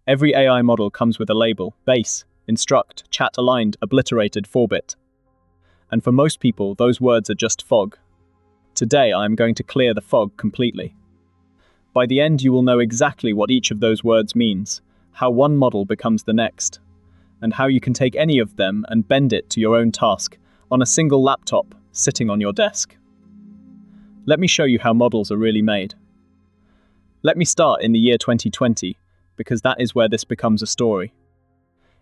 Every AI model comes with a label: base, instruct, chat-aligned, obliterated, 4-bit. And for most people, those words are just fog. Today, I am going to clear the fog completely. By the end, you will know exactly what each of those words means, how one model becomes the next, and how you can take any of them and bend it to your own task on a single laptop sitting on your desk. Let me show you how models are really made. Let me start in the year 2020, because that is where this becomes a story.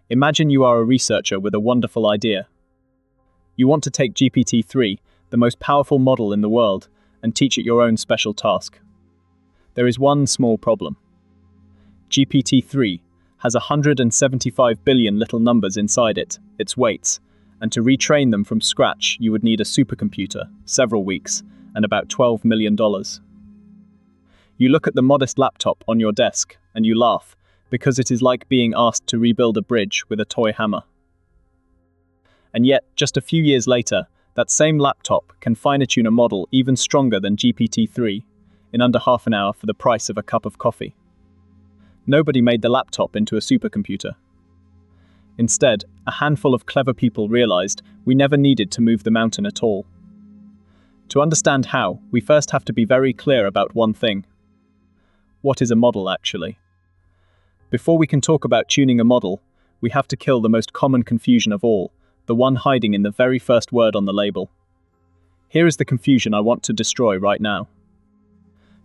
Imagine you are a researcher with a wonderful idea. You want to take GPT-3, the most powerful model in the world, and teach it your own special task. There is one small problem. GPT-3 has 175 billion little numbers inside it, its weights, and to retrain them from scratch, you would need a supercomputer, several weeks, and about $12 million. You look at the modest laptop on your desk, and you laugh, because it is like being asked to rebuild a bridge with a toy hammer. And yet, just a few years later, that same laptop can fine-tune a model even stronger than GPT-3 in under half an hour for the price of a cup of coffee. Nobody made the laptop into a supercomputer. Instead, a handful of clever people realized we never needed to move the mountain at all. To understand how, we first have to be very clear about one thing. What is a model, actually? Before we can talk about tuning a model, we have to kill the most common confusion of all, the one hiding in the very first word on the label. Here is the confusion I want to destroy right now.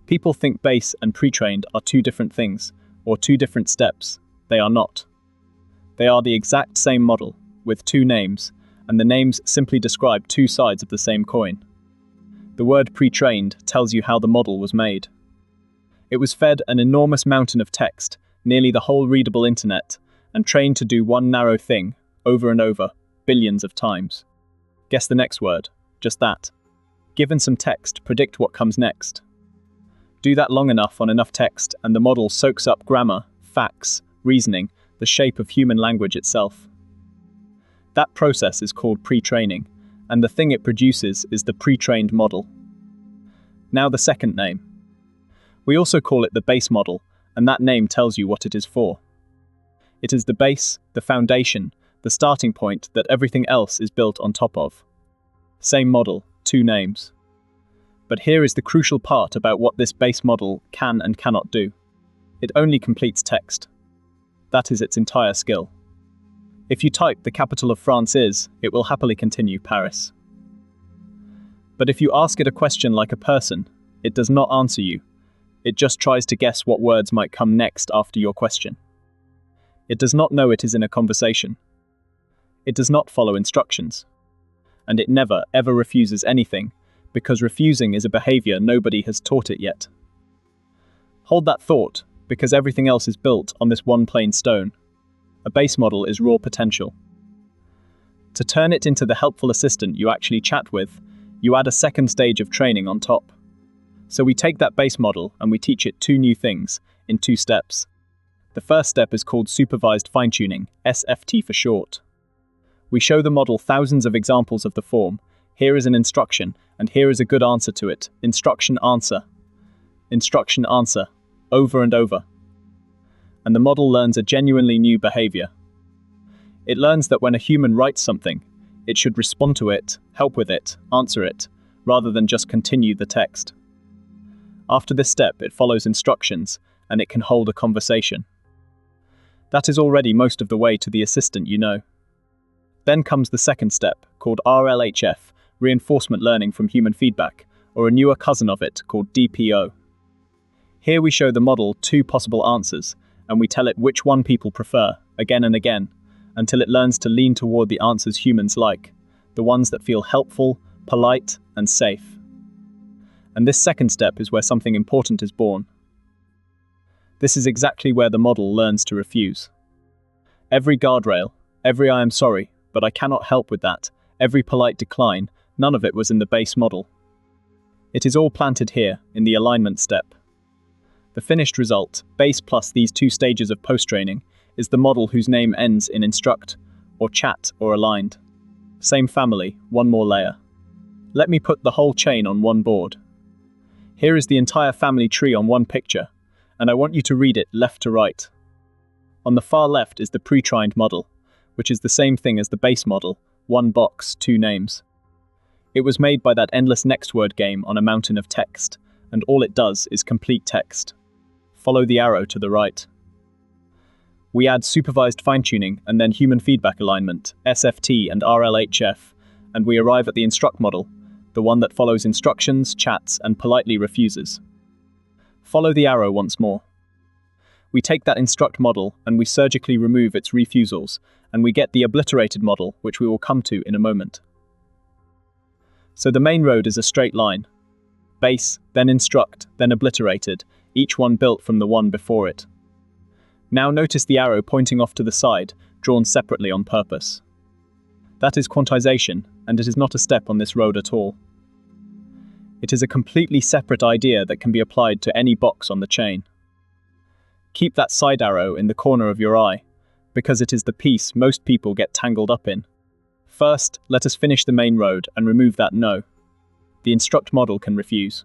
People think base and pre-trained are two different things, or two different steps. They are not. They are the exact same model, with two names, and the names simply describe two sides of the same coin. The word pre-trained tells you how the model was made. It was fed an enormous mountain of text, nearly the whole readable internet, and trained to do one narrow thing, over and over, billions of times. Guess the next word. Just that. Given some text, predict what comes next. Do that long enough on enough text, and the model soaks up grammar, facts, reasoning, the shape of human language itself. That process is called pre-training, and the thing it produces is the pre-trained model. Now the second name. We also call it the base model, and that name tells you what it is for. It is the base, the foundation, the starting point that everything else is built on top of. Same model, two names. But here is the crucial part about what this base model can and cannot do. It only completes text. That is its entire skill. If you type the capital of France is, it will happily continue Paris. But if you ask it a question like a person, it does not answer you. It just tries to guess what words might come next after your question. It does not know it is in a conversation. It does not follow instructions. And it never, ever refuses anything, because refusing is a behavior nobody has taught it yet. Hold that thought, because everything else is built on this one plain stone. A base model is raw potential. To turn it into the helpful assistant you actually chat with, you add a second stage of training on top. So we take that base model and we teach it two new things, in two steps. The first step is called supervised fine-tuning, SFT for short. We show the model thousands of examples of the form. Here is an instruction, and here is a good answer to it. Instruction answer. Instruction answer. Over and over. And the model learns a genuinely new behavior. It learns that when a human writes something, it should respond to it, help with it, answer it, rather than just continue the text. After this step, it follows instructions, and it can hold a conversation. That is already most of the way to the assistant you know. Then comes the second step, called RLHF, Reinforcement Learning from Human Feedback, or a newer cousin of it called DPO. Here we show the model two possible answers, and we tell it which one people prefer, again and again, until it learns to lean toward the answers humans like, the ones that feel helpful, polite, and safe. And this second step is where something important is born. This is exactly where the model learns to refuse. Every guardrail, every I am sorry, but I cannot help with that, every polite decline, none of it was in the base model. It is all planted here, in the alignment step. The finished result, base plus these two stages of post-training, is the model whose name ends in instruct, or chat, or aligned. Same family, one more layer. Let me put the whole chain on one board. Here is the entire family tree on one picture, and I want you to read it left to right. On the far left is the pre-trained model, which is the same thing as the base model, one box, two names. It was made by that endless next word game on a mountain of text, and all it does is complete text. Follow the arrow to the right. We add supervised fine-tuning and then human feedback alignment, SFT and RLHF, and we arrive at the Instruct model, the one that follows instructions, chats, and politely refuses. Follow the arrow once more. We take that Instruct model and we surgically remove its refusals, and we get the Abliterated model, which we will come to in a moment. So the main road is a straight line. Base, then Instruct, then Abliterated, each one built from the one before it. Now notice the arrow pointing off to the side, drawn separately on purpose. That is quantization, and it is not a step on this road at all. It is a completely separate idea that can be applied to any box on the chain. Keep that side arrow in the corner of your eye, because it is the piece most people get tangled up in. First, let us finish the main road and remove that no. The Instruct model can refuse.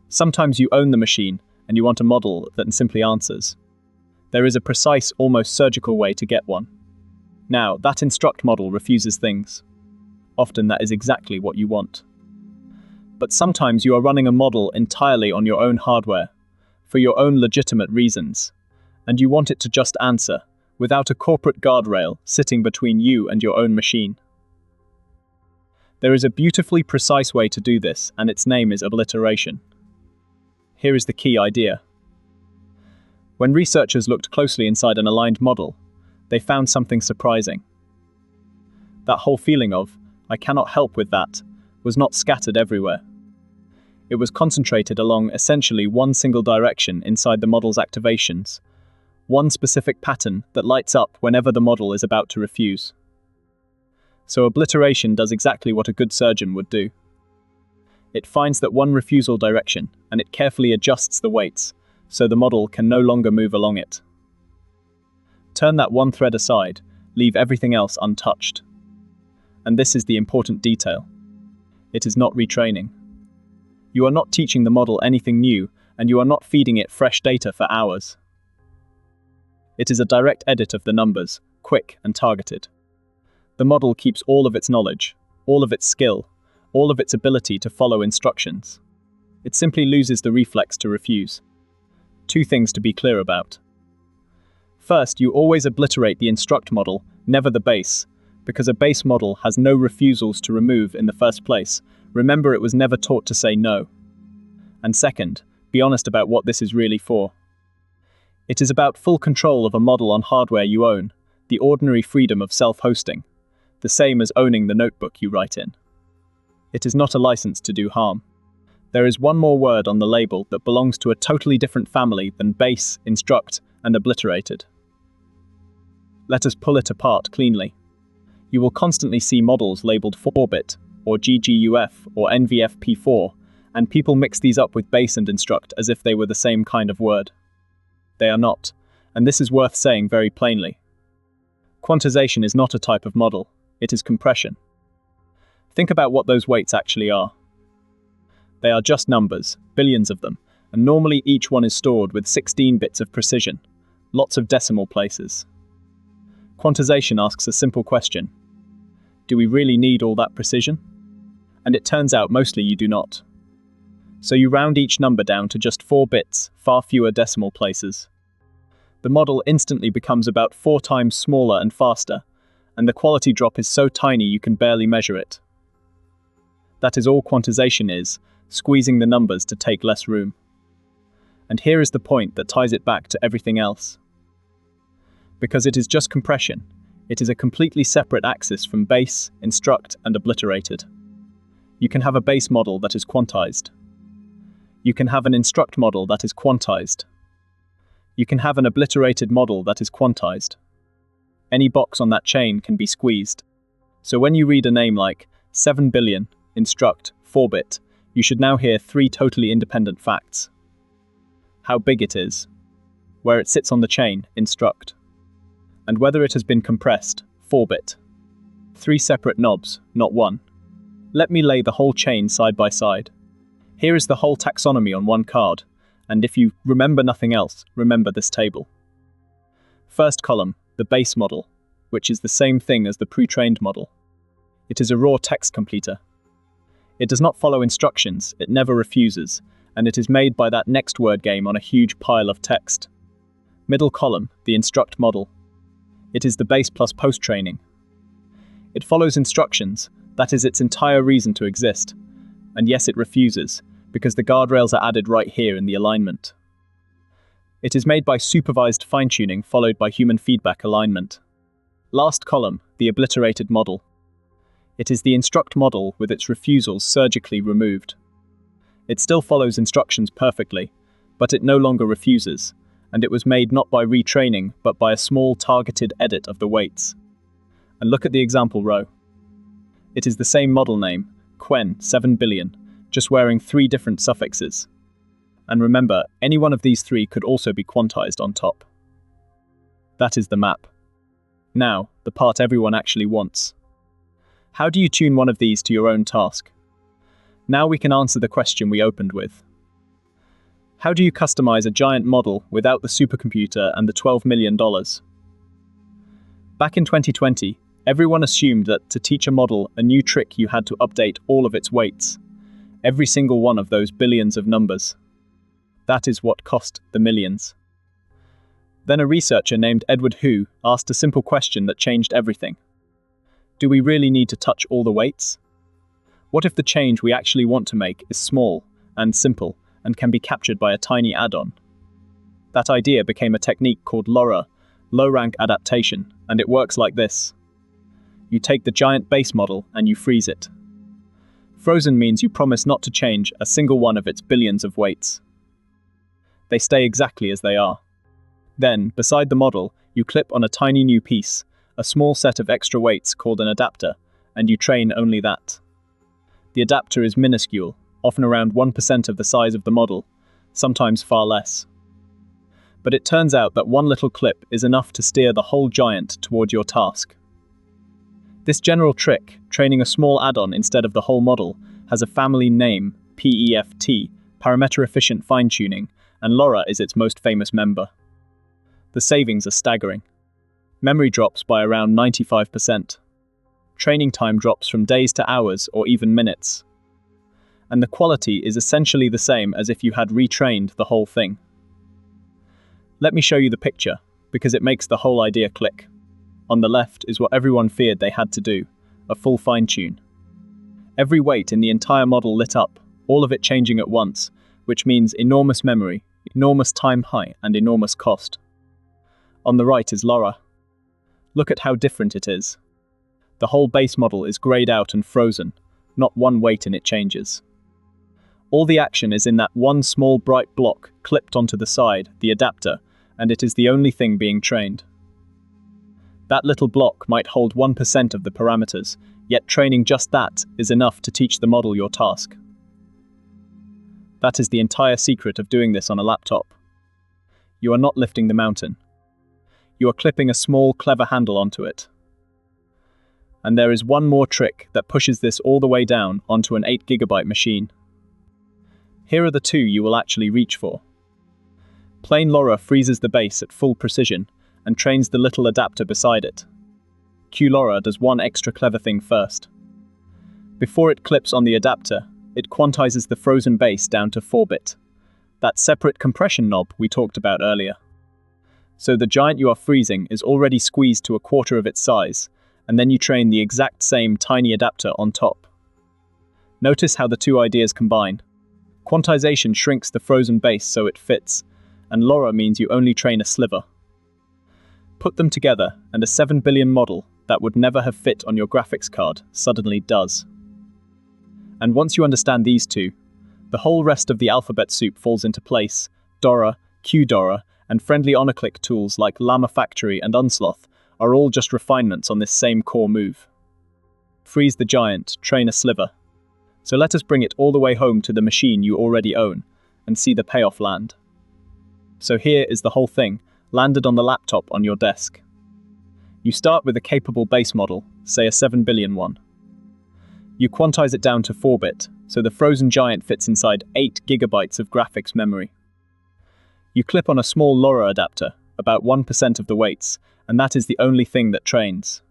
Sometimes you own the machine and you want a model that simply answers. There is a precise, almost surgical way to get one. Now, that Instruct model refuses things. Often that is exactly what you want. But sometimes you are running a model entirely on your own hardware, for your own legitimate reasons, and you want it to just answer, without a corporate guardrail sitting between you and your own machine. There is a beautifully precise way to do this, and its name is abliteration. Here is the key idea. When researchers looked closely inside an aligned model, they found something surprising. That whole feeling of, I cannot help with that, was not scattered everywhere. It was concentrated along essentially one single direction inside the model's activations, one specific pattern that lights up whenever the model is about to refuse. So abliteration does exactly what a good surgeon would do. It finds that one refusal direction, and it carefully adjusts the weights, so the model can no longer move along it. Turn that one thread aside, leave everything else untouched. And this is the important detail. It is not retraining. You are not teaching the model anything new, and you are not feeding it fresh data for hours. It is a direct edit of the numbers, quick and targeted. The model keeps all of its knowledge, all of its skill, all of its ability to follow instructions. It simply loses the reflex to refuse. Two things to be clear about. First, you always obliterate the Instruct model, never the base, because a base model has no refusals to remove in the first place. Remember, it was never taught to say no. And second, be honest about what this is really for. It is about full control of a model on hardware you own, the ordinary freedom of self-hosting, the same as owning the notebook you write in. It is not a license to do harm. There is one more word on the label that belongs to a totally different family than base, Instruct, and Abliterated. Let us pull it apart cleanly. You will constantly see models labeled 4-bit, or GGUF, or NVFP4, and people mix these up with base and Instruct as if they were the same kind of word. They are not, and this is worth saying very plainly. Quantization is not a type of model, it is compression. Think about what those weights actually are. They are just numbers, billions of them, and normally each one is stored with 16 bits of precision, lots of decimal places. Quantization asks a simple question. Do we really need all that precision? And it turns out mostly you do not. So you round each number down to just 4 bits, far fewer decimal places. The model instantly becomes about 4 times smaller and faster, and the quality drop is so tiny you can barely measure it. That is all quantization is, squeezing the numbers to take less room. And here is the point that ties it back to everything else. Because it is just compression, it is a completely separate axis from base, Instruct, and Abliterated. You can have a base model that is quantized. You can have an Instruct model that is quantized. You can have an Abliterated model that is quantized. Any box on that chain can be squeezed. So when you read a name like 7 billion, Instruct, 4-bit, you should now hear 3 totally independent facts. How big it is, where it sits on the chain, Instruct, and whether it has been compressed, 4-bit. 3 separate knobs, not one. Let me lay the whole chain side by side. Here is the whole taxonomy on one card, and if you remember nothing else, remember this table. First column, the base model, which is the same thing as the pre-trained model. It is a raw text completer. It does not follow instructions, it never refuses, and it is made by that next word game on a huge pile of text. Middle column, the Instruct model. It is the base plus post-training. It follows instructions, that is its entire reason to exist. And yes, it refuses, because the guardrails are added right here in the alignment. It is made by supervised fine-tuning followed by human feedback alignment. Last column, the Abliterated model. It is the Instruct model with its refusals surgically removed. It still follows instructions perfectly, but it no longer refuses, and it was made not by retraining, but by a small targeted edit of the weights. And look at the example row. It is the same model name, Quen 7 billion, just wearing 3 different suffixes. And remember, any one of these 3 could also be quantized on top. That is the map. Now, the part everyone actually wants. How do you tune one of these to your own task? Now we can answer the question we opened with. How do you customize a giant model without the supercomputer and the $12 million? Back in 2020, everyone assumed that to teach a model a new trick you had to update all of its weights. Every single one of those billions of numbers. That is what cost the millions. Then a researcher named Edward Hu asked a simple question that changed everything. Do we really need to touch all the weights? What if the change we actually want to make is small and simple and can be captured by a tiny add-on? That idea became a technique called LoRA, low-rank adaptation, and it works like this. You take the giant base model and you freeze it. Frozen means you promise not to change a single one of its billions of weights. They stay exactly as they are. Then, beside the model, you clip on a tiny new piece, a small set of extra weights called an adapter, and you train only that. The adapter is minuscule, often around 1% of the size of the model, sometimes far less. But it turns out that one little clip is enough to steer the whole giant toward your task. This general trick, training a small add-on instead of the whole model, has a family name, PEFT, parameter efficient fine-tuning, and LoRA is its most famous member. The savings are staggering. Memory drops by around 95%. Training time drops from days to hours or even minutes. And the quality is essentially the same as if you had retrained the whole thing. Let me show you the picture, because it makes the whole idea click. On the left is what everyone feared they had to do, a full fine-tune. Every weight in the entire model lit up, all of it changing at once, which means enormous memory, enormous time high, and enormous cost. On the right is LoRA. Look at how different it is. The whole base model is grayed out and frozen, not one weight in it changes. All the action is in that one small bright block clipped onto the side, the adapter, and it is the only thing being trained. That little block might hold 1% of the parameters, yet training just that is enough to teach the model your task. That is the entire secret of doing this on a laptop. You are not lifting the mountain. You are clipping a small, clever handle onto it. And there is one more trick that pushes this all the way down onto an 8 GB machine. Here are the 2 you will actually reach for. Plain LoRA freezes the base at full precision and trains the little adapter beside it. QLoRA does one extra clever thing first. Before it clips on the adapter, it quantizes the frozen base down to 4-bit, that separate compression knob we talked about earlier. So the giant you are freezing is already squeezed to 1/4 of its size, and then you train the exact same tiny adapter on top. Notice how the 2 ideas combine. Quantization shrinks the frozen base so it fits, and LoRA means you only train a sliver. Put them together, and a 7 billion model that would never have fit on your graphics card suddenly does. And once you understand these 2, the whole rest of the alphabet soup falls into place. LoRA, QLoRA, and friendly on-a-click tools like Llama Factory and Unsloth are all just refinements on this same core move. Freeze the giant, train a sliver. So let us bring it all the way home to the machine you already own, and see the payoff land. So here is the whole thing, landed on the laptop on your desk. You start with a capable base model, say a 7 billion one. You quantize it down to 4-bit, so the frozen giant fits inside 8 GB of graphics memory. You clip on a small LoRA adapter, about 1% of the weights, and that is the only thing that trains.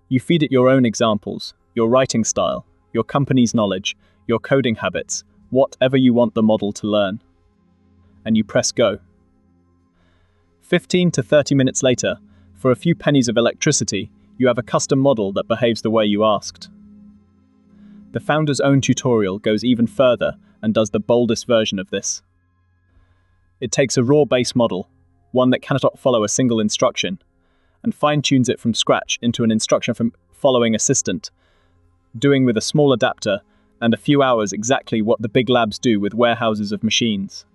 You feed it your own examples, your writing style, your company's knowledge, your coding habits, whatever you want the model to learn. And you press go. 15 to 30 minutes later, for a few pennies of electricity, you have a custom model that behaves the way you asked. The founder's own tutorial goes even further and does the boldest version of this. It takes a raw base model, one that cannot follow a single instruction, and fine-tunes it from scratch into an instruction from following assistant, doing with a small adapter and a few hours exactly what the big labs do with warehouses of machines.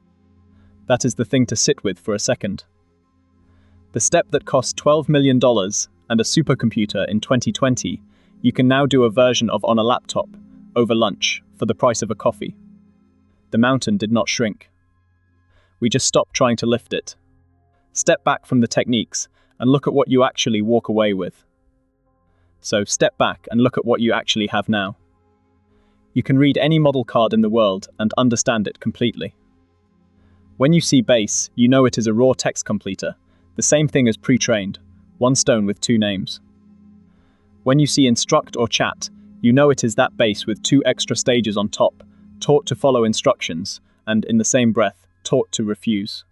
That is the thing to sit with for a second. The step that cost $12 million and a supercomputer in 2020, you can now do a version of on a laptop, over lunch, for the price of a coffee. The mountain did not shrink. We just stopped trying to lift it. Step back from the techniques and look at what you actually walk away with. So step back and look at what you actually have now. You can read any model card in the world and understand it completely. When you see base, you know it is a raw text completer, the same thing as pre-trained, one stone with two names. When you see instruct or chat, you know it is that base with two extra stages on top, taught to follow instructions, and in the same breath, taught to refuse.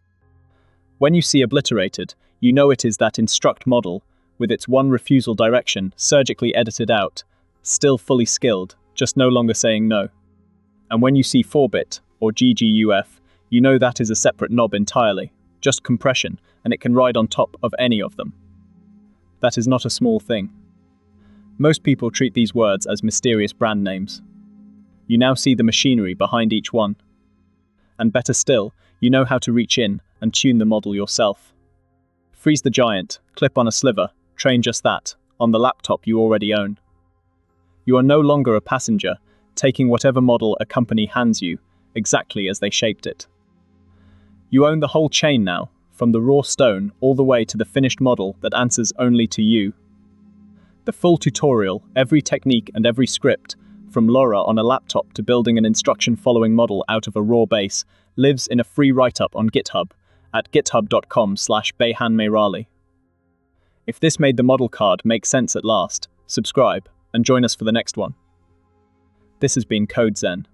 When you see obliterated, you know it is that instruct model, with its one refusal direction surgically edited out, still fully skilled, just no longer saying no. And when you see 4-bit, or GGUF, you know that is a separate knob entirely, just compression, and it can ride on top of any of them. That is not a small thing. Most people treat these words as mysterious brand names. You now see the machinery behind each one. And better still, you know how to reach in and tune the model yourself. Freeze the giant, clip on a sliver, train just that, on the laptop you already own. You are no longer a passenger, taking whatever model a company hands you, exactly as they shaped it. You own the whole chain now, from the raw stone all the way to the finished model that answers only to you. The full tutorial, every technique and every script, from LoRA on a laptop to building an instruction-following model out of a raw base, lives in a free write-up on GitHub at github.com/bayhanmeirali. If this made the model card make sense at last, subscribe and join us for the next one. This has been Code Zen.